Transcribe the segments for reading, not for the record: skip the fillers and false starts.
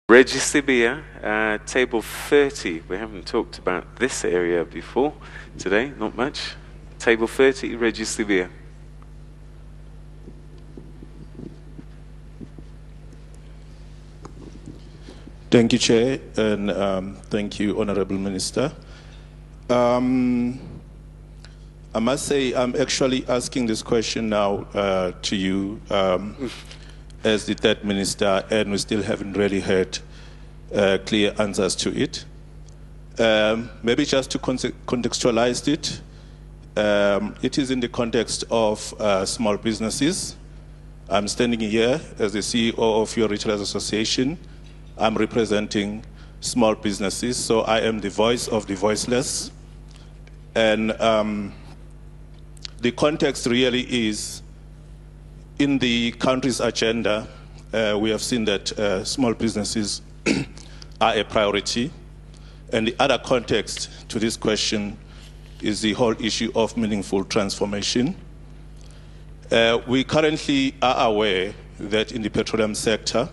Reggie Sibiya, table 30. We haven't talked about this area before today, not much. Table 30, Reggie Sibiya. Thank you, Chair, and thank you, Honorable Minister. I must say I'm actually asking this question now to you as the third minister, and we still haven't really heard clear answers to it. Maybe just to contextualize it, it is in the context of small businesses. I'm standing here as the CEO of your Retailers Association. I'm representing small businesses, so I am the voice of the voiceless. And the context really is, in the country's agenda, we have seen that small businesses are a priority. And the other context to this question is the whole issue of meaningful transformation. We currently are aware that in the petroleum sector,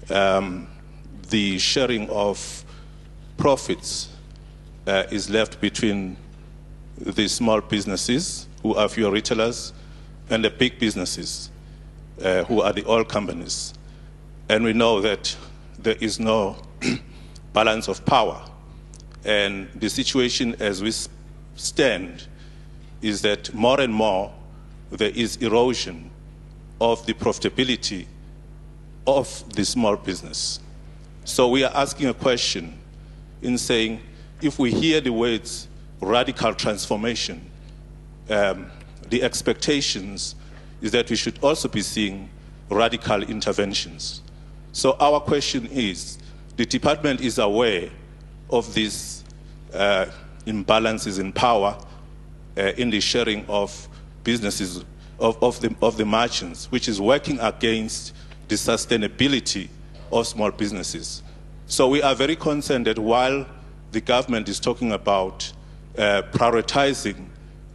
the sharing of profits is left between the small businesses, who are fewer retailers, and the big businesses, who are the oil companies. And we know that there is no balance of power. And the situation as we stand is that more and more there is erosion of the profitability of the small business. So we are asking a question in saying, if we hear the words radical transformation, the expectations is that we should also be seeing radical interventions. So our question is, the department is aware of these imbalances in power in the sharing of businesses, of the margins, which is working against the sustainability of small businesses. So we are very concerned that while the government is talking about prioritizing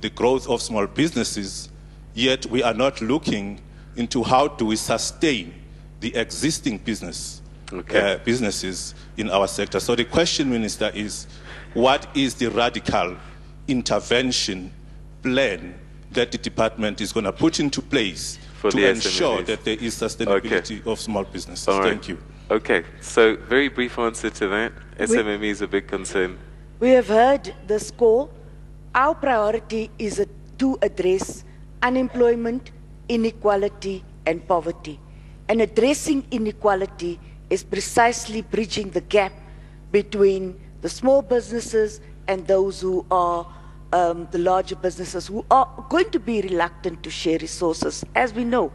the growth of small businesses, yet we are not looking into how do we sustain the existing businesses in our sector. So the question, Minister, is what is the radical intervention plan that the department is going to put into place to ensure that there is sustainability of small businesses? Thank you. Okay, so very brief answer to that. SMME is a big concern. We have heard the score. Our priority is to address unemployment, inequality, and poverty. And addressing inequality is precisely bridging the gap between the small businesses and those who are the larger businesses, who are going to be reluctant to share resources, as we know.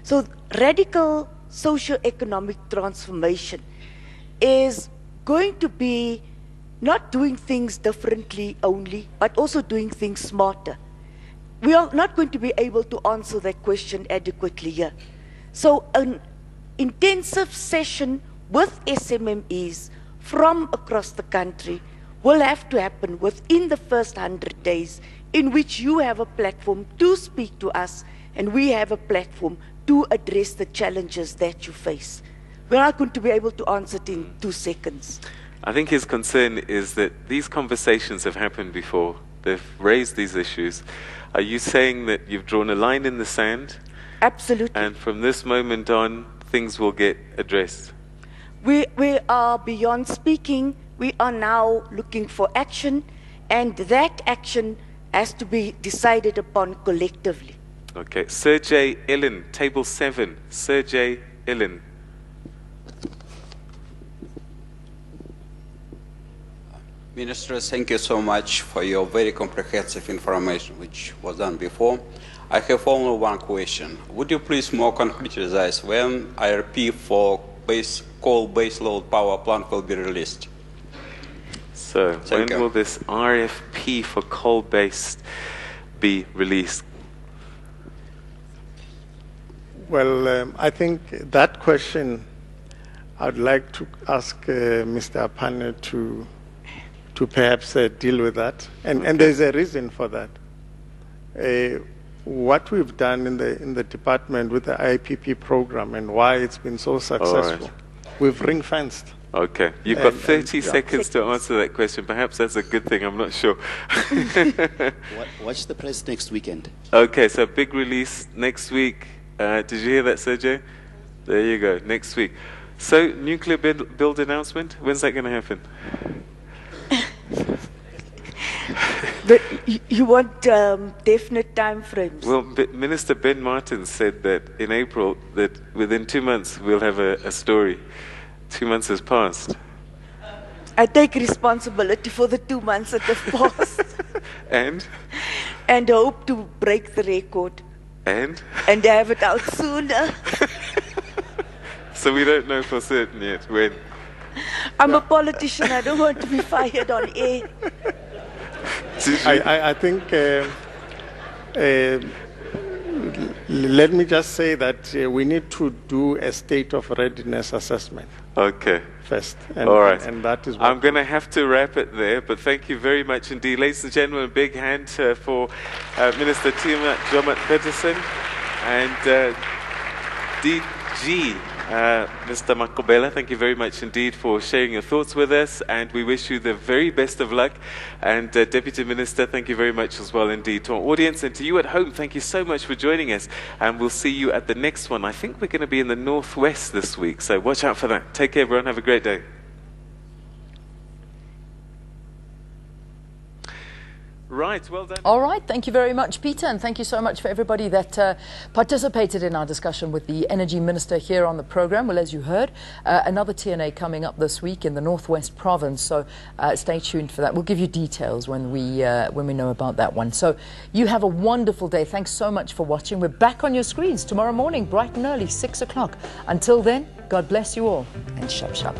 So radical socio-economic transformation is going to be not doing things differently only, but also doing things smarter. We are not going to be able to answer that question adequately here. So an intensive session with SMMEs from across the country will have to happen within the first 100 days, in which you have a platform to speak to us and we have a platform to address the challenges that you face. We're not going to be able to answer it in 2 seconds. I think his concern is that these conversations have happened before. They've raised these issues. Are you saying that you've drawn a line in the sand? Absolutely. And from this moment on, things will get addressed? We are beyond speaking. We are now looking for action, and that action has to be decided upon collectively. Okay. Sergey Ilin, table 7. Sergey Ilin. Minister, thank you so much for your very comprehensive information which was done before. I have only one question. Would you please more concretize when IRP for coal baseload power plant will be released? So when will this RFP for coal-based be released? Well, I think that question I'd like to ask Mr. Apane to perhaps deal with that, and there's a reason for that. What we've done in the department with the IPP program and why it's been so successful we've ring-fenced. Okay, you've got And- 30 yeah. seconds to answer that question. Perhaps that's a good thing, I'm not sure. Watch the press next weekend. Okay, so big release next week. Did you hear that, Sergey? There you go, next week. So, nuclear build announcement, when's that going to happen? But you want definite time frames. Well, Minister Ben Martin said that in April, that within 2 months we'll have a story. 2 months has passed. I take responsibility for the 2 months that have passed And? and hope to break the record And? and have it out sooner. So we don't know for certain yet when. I'm a politician. I don't want to be fired on air. I think, let me just say that we need to do a state of readiness assessment Okay. first. All right. And that is what I'm going to have to wrap it there, but thank you very much indeed. Ladies and gentlemen, a big hand for Minister Tima Jomat Peterson and DG. Mr. Makobela, thank you very much indeed for sharing your thoughts with us, and we wish you the very best of luck. And Deputy Minister, thank you very much as well indeed. To our audience and to you at home, thank you so much for joining us, and we'll see you at the next one. I think we're going to be in the Northwest this week, so watch out for that. Take care, everyone. Have a great day. Right, well done. All right, thank you very much, Peter, and thank you so much for everybody that participated in our discussion with the Energy Minister here on the program. Well, as you heard, another TNA coming up this week in the Northwest Province, so stay tuned for that. We'll give you details when we know about that one. So you have a wonderful day. Thanks so much for watching. We're back on your screens tomorrow morning, bright and early, 6 o'clock. Until then, God bless you all, and shap shap.